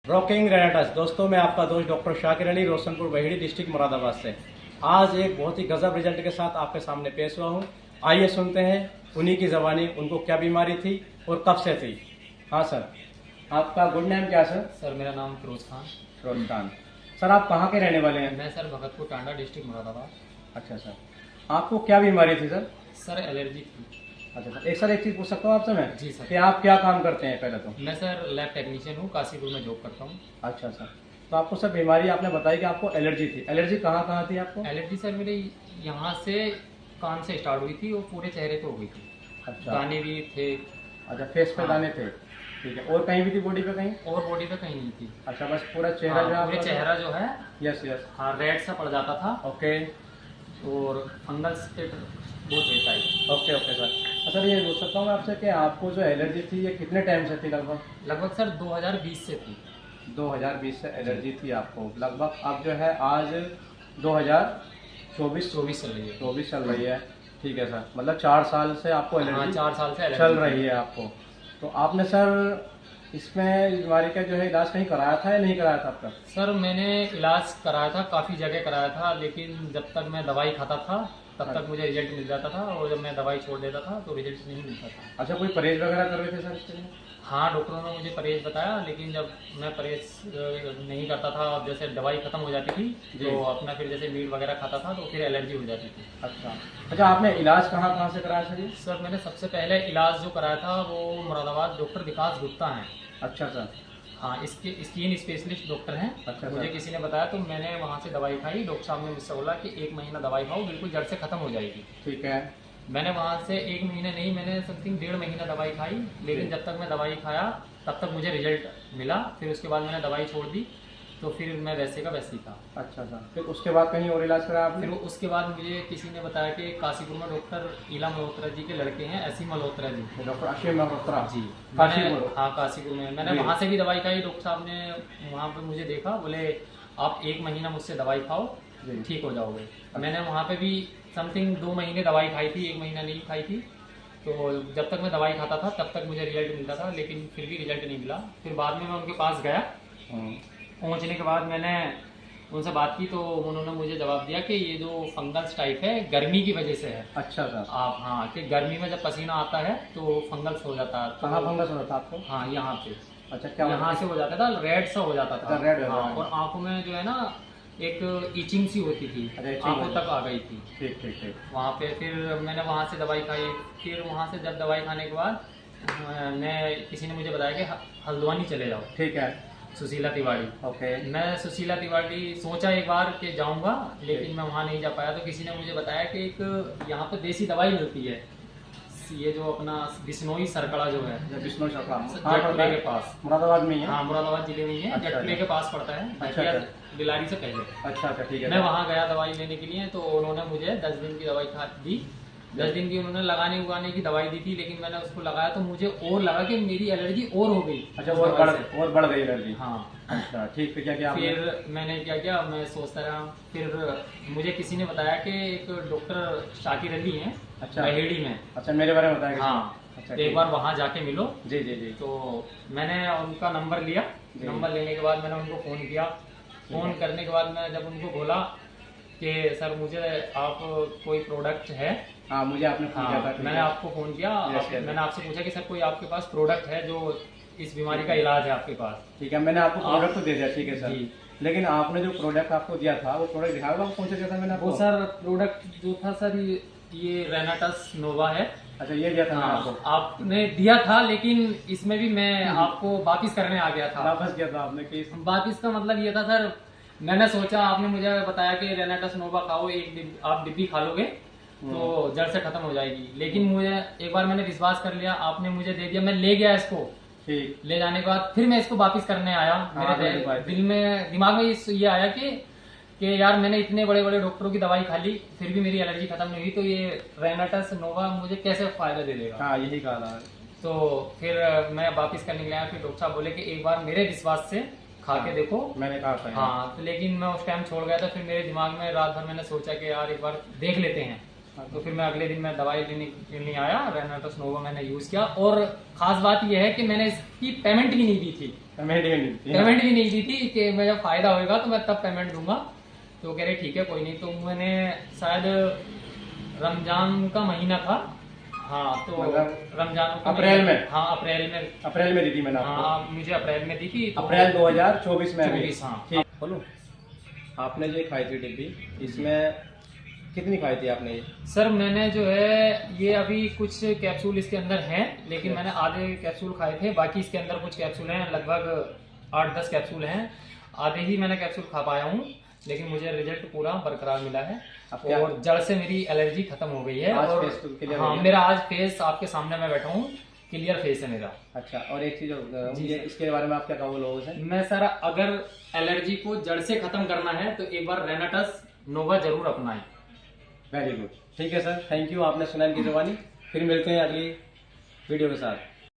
Rocking रेनेटस। दोस्तों, मैं आपका दोस्त डॉक्टर शाकिर अली, रोशनपुर बहेड़ी, डिस्ट्रिक्ट मुरादाबाद से आज एक बहुत ही गजब रिजल्ट के साथ आपके सामने पेश हुआ हूँ। आइए सुनते हैं उन्हीं की ज़बानी, उनको क्या बीमारी थी और कब से थी। हाँ सर, आपका गुड नेम क्या सर? सर मेरा नाम फिरोज खान। फिरोज खान। सर, आप कहाँ के रहने वाले हैं? मैं सर भगतपुर टांडा, डिस्ट्रिक्ट मुरादाबाद। अच्छा सर, आपको क्या बीमारी थी सर? सर एलर्जी थी। अच्छा सर, एक चीज़ पूछ सकता हूँ आपसे मैं? जी सर। कि आप क्या काम करते हैं पहले तो? मैं सर लैब टेक्नीशियन हूँ, काशीपुर में जॉब करता हूँ। अच्छा सर, तो आपको सर बीमारी आपने बताई कि आपको एलर्जी थी। एलर्जी कहाँ कहाँ थी आपको? एलर्जी सर मेरे यहाँ से कान से स्टार्ट हुई थी और पूरे चेहरे पे हो गई थी। अच्छा, दाने भी थे। अच्छा, फेस पे दाने थे, ठीक है। और कहीं भी थी बॉडी पे कहीं? और बॉडी पे कहीं नहीं थी। अच्छा, बस पूरा चेहरा जो है पूरे आपका? चेहरा जो है, यस यस, हाँ, रेड सा पड़ जाता था ओके और फंगल स्टेट बहुत रहता है। Okay okay sir. सर, ये पूछ सकता हूँ मैं आपसे कि आपको जो एलर्जी थी ये कितने टाइम से थी लगभग? लगभग सर 2020 से थी। 2020 से एलर्जी थी आपको लगभग। अब जो है आज 2024 चल रही है। 24 चल रही है, ठीक है सर। मतलब 4 साल से आपको हाँ, एलर्जी 4 साल से एलर्जी चल रही है आपको। तो आपने सर इसमें बीमारी का जो है इलाज कहीं कराया था या नहीं कराया था अब तक? सर मैंने इलाज कराया था, काफ़ी जगह कराया था, लेकिन जब तक मैं दवाई खाता था तब तक मुझे रिजल्ट मिल जाता था और जब मैं दवाई छोड़ देता था तो रिजल्ट नहीं मिलता था। अच्छा, कोई परहेज वगैरह कर रहे थे सर इसके लिए? हाँ, डॉक्टरों ने मुझे परहेज बताया, लेकिन जब मैं परहेज नहीं करता था, जैसे दवाई खत्म हो जाती थी तो अपना फिर जैसे मीट वगैरह खाता था तो फिर एलर्जी हो जाती थी। अच्छा अच्छा, आपने इलाज कहाँ कहाँ से कराया सर ये? सर मैंने सबसे पहले इलाज जो कराया था वो मुरादाबाद डॉक्टर विकास गुप्ता हैं। अच्छा सर। हाँ, इसके स्किन स्पेशलिस्ट डॉक्टर हैं। अच्छा मुझे सर। किसी ने बताया तो मैंने वहाँ से दवाई खाई। डॉक्टर साहब ने मुझसे बोला कि 1 महीना दवाई खाओ, बिल्कुल जड़ से खत्म हो जाएगी। ठीक है। मैंने वहाँ से 1 महीने नहीं, मैंने समथिंग 1.5 महीना दवाई खाई, लेकिन जब तक मैं दवाई खाया तब तक मुझे रिजल्ट मिला। फिर उसके बाद मैंने दवाई छोड़ दी तो फिर मैं वैसे का वैसे ही था। अच्छा सर, फिर उसके बाद कहीं और इलाज कराया आपने? फिर उसके बाद मुझे किसी ने बताया कि काशीपुर में डॉक्टर ईला मल्होत्रा जी के लड़के हैं, असीम मल्होत्रा जी। डॉक्टर असीम मल्होत्रा जी, काशीपुर? हाँ, काशीपुर में। मैंने वहाँ से भी दवाई खाई। डॉक्टर साहब ने वहाँ पे मुझे देखा, बोले आप 1 महीना मुझसे दवाई खाओ, ठीक हो जाओगे। मैंने वहाँ पे भी समथिंग 2 महीने दवाई खाई थी, 1 महीना नहीं खाई थी। तो जब तक मैं दवाई खाता था तब तक मुझे रिजल्ट मिलता था, लेकिन फिर भी रिजल्ट नहीं मिला। फिर बाद में मैं उनके पास गया। पहुँचने के बाद मैंने उनसे बात की तो उन्होंने मुझे जवाब दिया कि ये जो फंगल्स टाइप है गर्मी की वजह से है। अच्छा सर। आप, हाँ, कि गर्मी में जब पसीना आता है तो फंगल्स हो जाता है। कहाँ फंगस हो रहा था आपको? हाँ, यहाँ पे। अच्छा, क्या यहाँ से हो जाता था, रेड सा हो जाता था। रेड? हाँ, और आंखों में जो है ना एक इचिंग सी होती थी, आंखों तक आ गई थी। ठीक ठीक ठीक। वहाँ पे फिर मैंने वहाँ से दवाई खाई। फिर वहाँ से जब दवाई खाने के बाद मैं, किसी ने मुझे बताया कि हल्द्वानी चले जाओ। ठीक है। सुशीला तिवारी। ओके। मैं सुशीला तिवारी सोचा एक बार कि जाऊंगा, लेकिन मैं वहाँ नहीं जा पाया। तो किसी ने मुझे बताया कि एक यहाँ पे देसी दवाई मिलती है, ये जो अपना बिश्नोई सरकड़ा जो है, बिश्नोई सरकड़ा जटपुरे के पास, मुरादाबाद में ही है? हाँ, मुरादाबाद जिले में ही है। अच्छा, जटपुरे के पास पड़ता है। अच्छा, बिलारी से पहले। अच्छा अच्छा, ठीक है। मैं वहाँ गया दवाई लेने के लिए, तो उन्होंने मुझे 10 दिन की दवाई दी। 10 दिन की उन्होंने लगाने उगाने की दवाई दी थी, लेकिन मैंने उसको लगाया तो मुझे और लगा कि मेरी एलर्जी और हो गई। अच्छा, और बढ़ गई एलर्जी? हाँ। अच्छा, ठीक। फिर क्या किया आपने? फिर मैंने क्या किया, मैं सोचता रहा। फिर मुझे किसी ने बताया कि एक डॉक्टर शाकिर अली हैं, अच्छा, बहेड़ी में। अच्छा, मेरे बारे में बताया? हाँ। अच्छा, तो एक बार वहाँ जाके मिलो। जी जी जी। तो मैंने उनका नंबर लिया। नंबर लेने के बाद मैंने उनको फ़ोन किया। फ़ोन करने के बाद मैं जब उनको बोला कि सर मुझे आप कोई प्रोडक्ट है। हाँ, मुझे आपने फोन किया था। मैंने आपको फ़ोन किया। मैंने आपसे पूछा कि सर कोई आपके पास प्रोडक्ट है जो इस बीमारी का इलाज है आपके पास? ठीक है, मैंने आपको प्रोडक्ट तो दे दिया, ठीक है सर। लेकिन आपने जो प्रोडक्ट आपको दिया था वो प्रोडक्ट दिखाया कौन सा दिया था मैंने आपको? वो सर प्रोडक्ट जो था सर ये रेनाटस नोवा है। अच्छा, ये दिया था? हाँ, आपने दिया था, लेकिन इसमें भी मैं आपको वापिस करने आ गया था। वापस किया था आपने? कि वापिस का मतलब ये था सर, मैंने सोचा, आपने मुझे बताया कि रेनाटस नोवा खाओ, आप डिब्बी खा लोगे तो जड़ से खत्म हो जाएगी। लेकिन मुझे एक बार मैंने विश्वास कर लिया, आपने मुझे दे दिया, मैं ले गया इसको। ठीक। ले जाने के बाद फिर मैं इसको वापिस करने आया। मेरे दिल में, दिमाग में ये आया कि यार मैंने इतने बड़े बड़े डॉक्टरों की दवाई खा ली, फिर भी मेरी एलर्जी खत्म नहीं हुई, तो ये रेनाटस नोवा मुझे कैसे फायदा दे देगा? हाँ, यही कहा। तो फिर मैं वापिस करने के लिए आया। फिर डॉक्टर साहब बोले कि एक बार मेरे विश्वास से खा के देखो। मैंने कहा था। हाँ, तो लेकिन मैं उस टाइम छोड़ गया था। फिर मेरे दिमाग में रात भर मैंने सोचा कि यार एक बार देख लेते हैं। तो फिर मैं अगले दिन मैं दवाई लेने के लिए आया। रेनाटस नोवा मैंने यूज़ किया, और ख़ास बात यह है कि मैंने इसकी पेमेंट भी नहीं दी थी। पेमेंट भी नहीं थी। पेमेंट भी नहीं दी थी कि मैं जब फायदा होएगा तो मैं तब पेमेंट दूंगा। तो कह रहे ठीक है कोई नहीं। तो मैंने शायद रमजान का महीना था, हाँ तो मतलब रमजान का अप्रैल महीना- में? हाँ अप्रैल में दी थी मैंने आपको। हाँ मुझे अप्रैल में दी थी। तो अप्रैल 2024 में अभी। 24, हाँ। ठीक, बोलो। आपने जो खाई थी डिब्बी, इसमें कितनी खाई थी आपने ये? सर मैंने जो है ये अभी कुछ कैप्सूल इसके अंदर हैं, लेकिन मैंने आधे कैप्सूल खाए थे, बाकी इसके अंदर कुछ कैप्सूल हैं, लगभग 8-10 कैप्सूल हैं। आधे ही मैंने कैप्सूल खा पाया हूँ, लेकिन मुझे रिजल्ट पूरा बरकरार मिला है और जड़ से मेरी एलर्जी खत्म हो गई है। आज और फेस क्लियर हाँ हो गया? मेरा आज फेस आपके सामने मैं बैठा हूँ, क्लियर फेस है मेरा। अच्छा, और एक चीज और, जी ये सर। इसके बारे में आप क्या कहोगे लोगों से? मैं सर अगर एलर्जी को जड़ से खत्म करना है तो एक बार रेनाटस नोवा जरूर अपनाएं। वेरी गुड, ठीक है सर, थैंक यू। आपने सुना इनकी जुबानी। फिर मिलते हैं अगली वीडियो के साथ।